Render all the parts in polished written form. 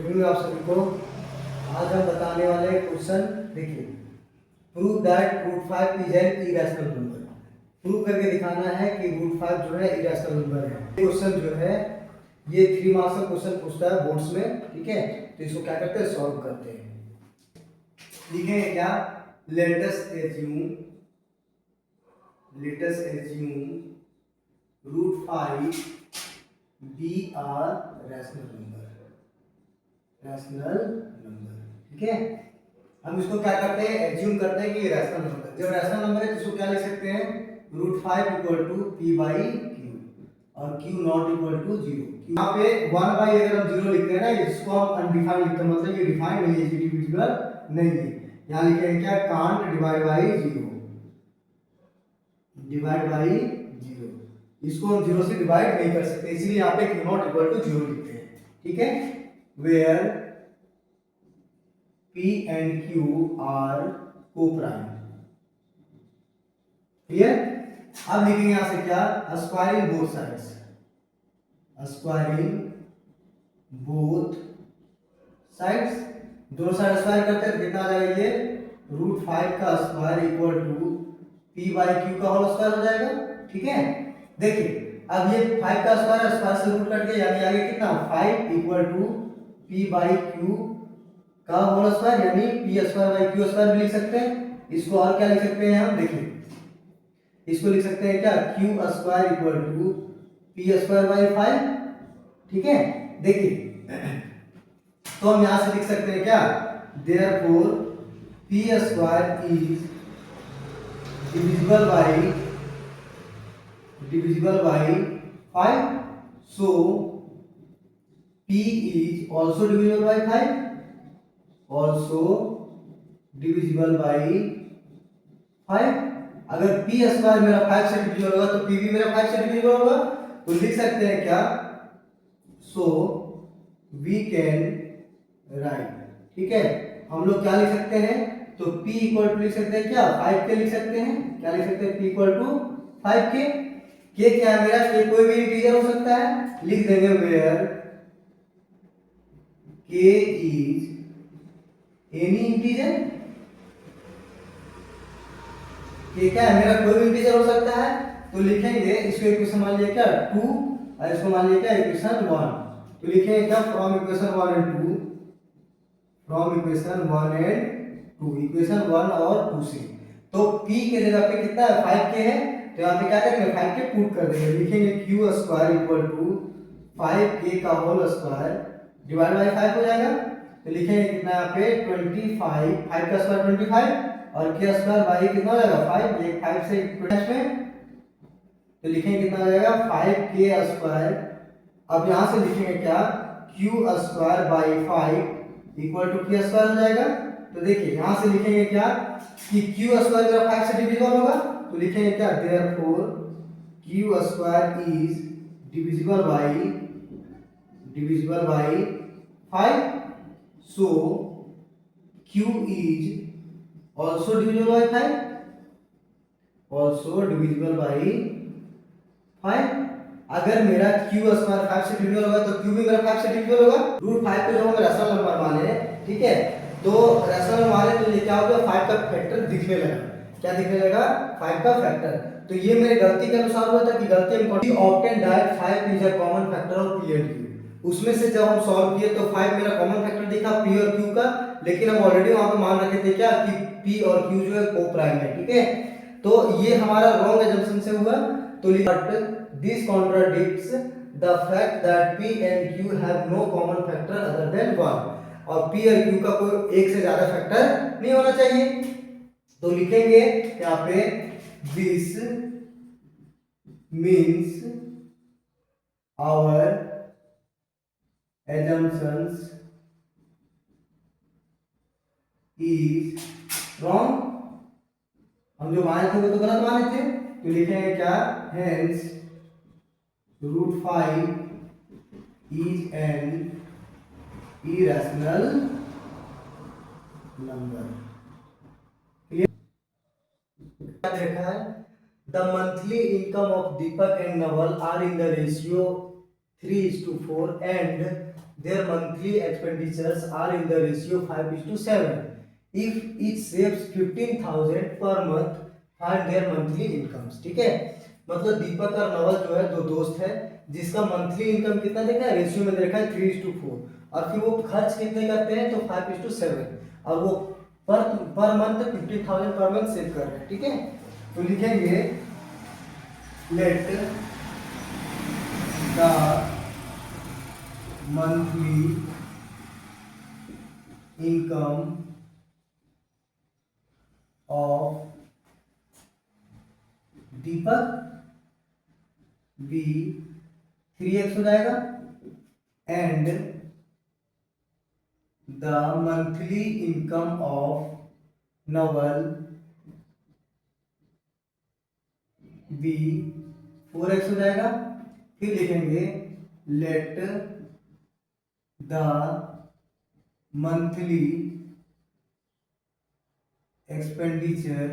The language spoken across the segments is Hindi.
आप सभी को आज हम बताने वाले क्वेश्चन देखिए, prove that root 5 is an irrational number. Prove करके दिखाना है कि रूट 5 जो है इरेशनल नंबर है। क्वेश्चन जो है ये 3 मार्क्स का क्वेश्चन पूछता है बोर्ड्स में, ठीक है। तो इसको क्या करते हैं, सॉल्व करते हैं। लिखेंगे क्या, let us assume root 5 be are rational number, ठीक है। हम इसको क्या करते हैं, एज्यूम करते हैं कि ये रैशनल नंबर, जब रैशनल नंबर है तो इसको क्या लिख सकते हैं, root 5 equal to P by Q और क्यू नॉट इक्वल टू 0। यहाँ पे 1 बाई अगर हम 0 लिखते हैं ना, इसको हम अनडिफाइंड लिखते हैं, मतलब ये डिफाइंड नहीं है, ये डिविजिबल नहीं है। यहाँ लिखेंगे क्या, can't divide by 0, divide by 0। इसको हम 0 से डिवाइड नहीं कर सकते, इसलिए यहाँ पे क्यू नॉट इक्वल टू 0 लिखते हैं, ठीक है। Where P and Q are co-prime, clear. अब लिखेंगे यहां से क्या, squaring both sides, squaring both sides, दोनों साइड स्क्वायर करते हैं, कितना आ जाएगा ये, रूट 5 का square equal to P by Q का होल स्क्वायर हो जाएगा, ठीक है। देखिए अब ये 5 का स्क्वायर स्क्वायर से रूट कट के यानी आगे कितना, 5 equal to P by Q का होल स्क्वायर, यानी P square by Q square भी लिख सकते हैं। इसको और क्या लिख सकते हैं हम, देखिए इसको लिख सकते हैं क्या, Q square equal to P square by 5, ठीक है। देखिए तो हम यहां से लिख सकते हैं क्या, therefore P square is divisible by 5, so P is also divisible by 5, also divisible by 5। अगर p स्क्वायर मेरा 5 से डिविजिबल होगा तो p भी मेरा 5 से डिविजिबल होगा, तो लिख सकते हैं क्या, so we can write, ठीक है। हम लोग क्या लिख सकते हैं, तो p इक्वल टू लिख सकते हैं क्या, 5 के लिख सकते हैं, क्या लिख सकते हैं, p इक्वल टू 5 के क्या है मेरा, के कोई भी इंटीजर हो सकता है, लिख देंगे where k is any integer, ये क्या है मेरा कोई भी इंटीजर हो सकता है, तो लिखेंगे इसको इक्वेशन मान लिया क्या 2 और इसको मान लिया क्या इक्वेशन 1, तो लिखेंगे क्या from equation 1 and 2, from equation 1 and 2, equation 1 और 2 से। तो p के जगह पे कितना है, 5 के है, तो यहाँ पे क्या करेंगे 5 के पुट कर देंगे, लिखेंगे q square equal to 5k का होल स्क्वायर डिवाइड बाय 5 हो जाएगा, तो लिखेंगे कितना यहाँ पे 25, 5 का स्क्वायर 25 और k स्क्वायर बाई कितना हो जाएगा 5, ये 5 से 20 में, तो लिखेंगे कितना हो जाएगा 5k स्क्वायर। अब यहाँ से लिखेंगे क्या, q square by 5 equal to k square हो जाएगा। तो देखिए यहाँ से लिखेंगे क्या कि q स्क्वायर मेरा 5 से डिविजिबल होगा, तो लिखेंगे क्या, therefore q square is divisible by 5, so q is also divisible by 5, also divisible by 5। अगर मेरा q स्क्वायर 5 से डिविजिबल होगा तो q भी मेरा 5 से डिविजिबल होगा। रूट 5 को जब हम रैशनल नंबर माने, ठीक है, तो रैशनल माने तो ये क्या होगा, 5 का फैक्टर दिखने लगा, क्या दिखने लगा, 5 का फैक्टर। तो ये मेरे गलती के अनुसार हुआ था कि गलती हम obtain that 5 is a common factor of p and q। उसमें से जब हम सॉल्व किए तो 5 मेरा कॉमन फैक्टर दिखा p और q का, लेकिन हम ऑलरेडी वहां पे मान रखे थे क्या कि p और q जो है को प्राइम है, ठीक है। तो ये हमारा रॉन्ग असम्पशन से हुआ, तो but this contradicts the fact that p and q have no common factor other than 1, और p और q का कोई एक से ज्यादा फैक्टर नहीं होना चाहिए। तो लिखेंगे यहाँ पे this means our assumptions is wrong, हम जो माने थे वो तो गलत माने थे, तो लिखेंगे क्या, hence root 5 is an irrational number। क्या देखा है, the monthly income of Deepak and Naval are in the ratio 3:4 and their monthly expenditures are in the ratio 5:7. If each saves 15,000 per month, find their monthly incomes. ठीक है, मतलब दीपक और नवल जो है दो दोस्त है जिसका मंथली इनकम कितना देखा है, रेशियो में देखा है 3:4, और फिर वो खर्च कितने करते हैं तो 5:7, और वो per month 15,000 per month save कर रहे हैं। ठीक है, तो लिखेंगे let the monthly income of Deepak be 3x हो जाएगा, and the monthly income of Naval be 4x हो जाएगा। फिर लिखेंगे let the monthly expenditure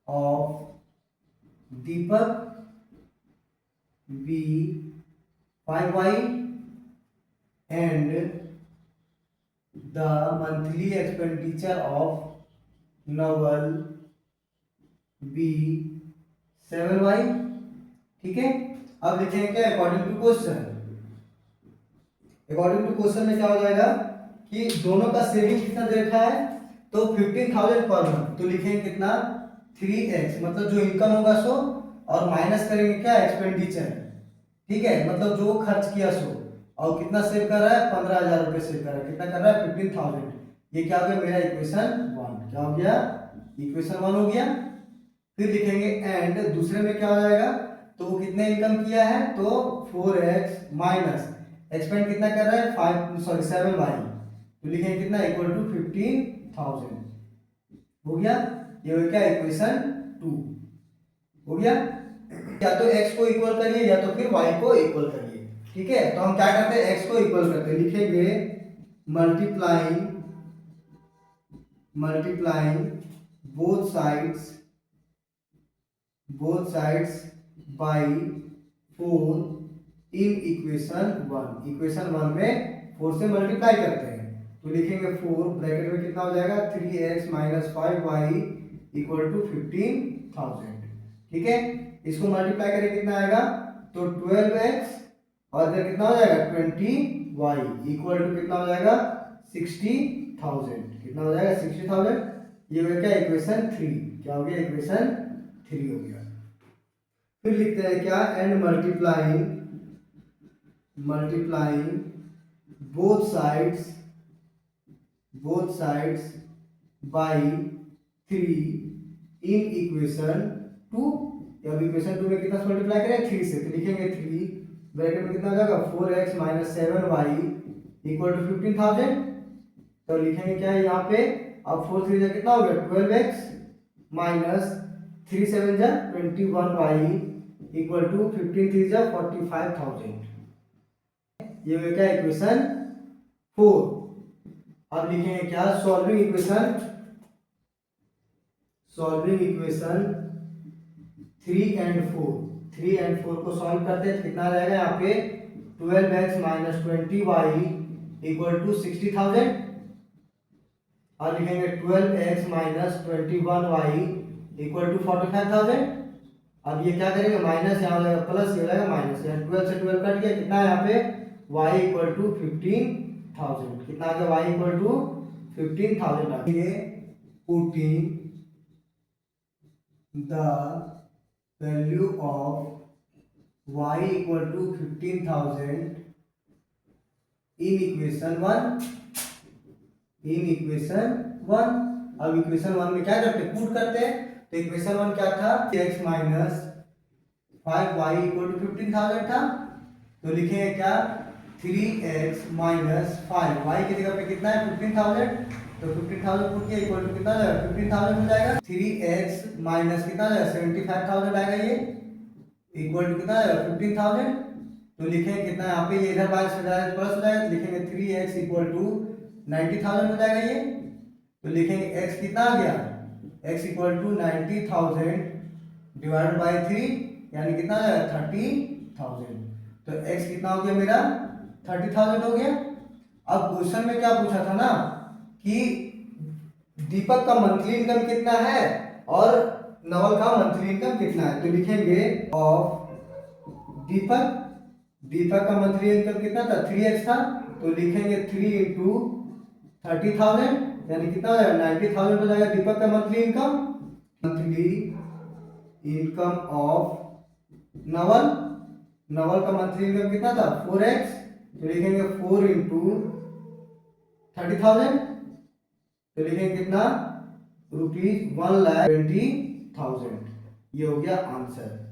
of Deepak be 5y and the monthly expenditure of Naval be 7y। ठीक है, अब लिखेंगे क्या according to question. According to question में क्या हो जाएगा कि दोनों का सेविंग कितना दे रखा है तो 15,000 पर मंथ, तो लिखेंगे कितना 3x, मतलब जो इनकम होगा सो, और माइनस करेंगे क्या एक्सपेंडिचर। ठीक है, मतलब जो खर्च किया सो, और कितना सेव कर रहा है 15,000 रुपए सेव कर रहा है, कितना कर रहा है 15,000। ये क्या हो गया मेरा इक्वेशन 1, क्या हो गया इक्वेशन 1 हो गया। फिर लिखेंगे एंड दूसरे में क्या हो जाएगा, तो वो कितने इनकम किया है तो 4x माइनस एक्सपेंड कितना कर रहा है 7y, तो लिखेंगे कितना इक्वल टू 15,000। हो गया, ये हो गया इक्वेशन 2 हो गया। या तो x को इक्वल करिए या तो फिर y को इक्वल करिए। ठीक है, तो हम क्या करते हैं x को इक्वल करते हैं, लिखेंगे multiplying both sides by 4 in equation 1। Equation 1 में 4 से मल्टीप्लाई करते हैं, तो लिखेंगे 4 ब्रैकेट में कितना हो जाएगा 3x minus 5y equal to 15,000। ठीक है, इसको मल्टीप्लाई करें कितना आएगा तो 12x और इधर कितना हो जाएगा 20y इक्वल टू कितना हो जाएगा 60,000। कितना हो जाएगा 60,000। ये हो गया इक्वेशन 3, क्या हो गया इक्वेशन 3 हो गया। फिर लिखते हैं क्या and multiplying both sides by 3 in equation 2। अब इक्वेशन 2 में कितना मल्टीप्लाई करें 3 से, तो लिखेंगे 3 ब्रैकेट में कितना हो जाएगा 4x minus 7y equal to 15,000। तो लिखेंगे क्या है यहाँ पे, अब 4 3 जा कितना हो गया 12x माइनस 3 7 जा 21y इक्वल टू 15 3 जा 45,000। ये हो गया इक्वेशन 4। अब लिखेंगे क्या सॉल्विंग इक्वेशन 3 and 4 को सॉल्व करते हैं, कितना आ जाएगा यहाँ पे 12x minus 20y equal to 60,000, और लिखेंगे 12x minus 21y equal to 45,000। अब ये क्या करेंगे माइनस, यहाँ हो जाएगा प्लस, ये हो जाएगा माइनस, यहाँ 12 से 12 कट गया, कितना है यहाँ पे y इक्वल टू 15,000। कितना आ गया y इक्वल टू 15,000। आगे putting the value of y equal to 15,000 in equation 1। अब इक्वेशन 1 में क्या करते हैं पुट करते हैं, तो इक्वेशन 1 क्या था x minus 5y equal to 15,000 था, तो लिखेंगे क्या 3x माइनस 5y की जगह पे कितना है 15,000, तो 15,000 पुट किया इक्वल टू कितना आ जाएगा 15,000 हो जाएगा। 3x माइनस कितना आ जाएगा 75,000 आएगा, ये इक्वल टू कितना आ जाएगा 15,000। तो लिखेंगे कितना यहाँ पे ये इधर माइनस हो जाएगा प्लस हो जाएगा, तो लिखेंगे 3x इक्वल टू 90,000 हो जाएगा ये। तो लिखेंगे x कितना आ गया x equal to 90,000 divided by 3 यानी कितना आ जाएगा 30,000। तो x कितना हो गया मेरा 30,000 हो गया। अब क्वेश्चन में क्या पूछा था ना कि दीपक का मंथली इनकम कितना है और नवल का मंथली इनकम कितना है, तो लिखेंगे ऑफ दीपक का मंथली इनकम कितना था 3x था, तो लिखेंगे 3 इंटू 30,000 यानी कितना हो जाएगा 90,000 हो जाएगा दीपक का मंथली इनकम ऑफ नवल का मंथली इनकम कितना था 4x, तो लिखेंगे 4 इंटू 30,000, तो लिखेंगे कितना ₹1,20,000। ये हो गया आंसर।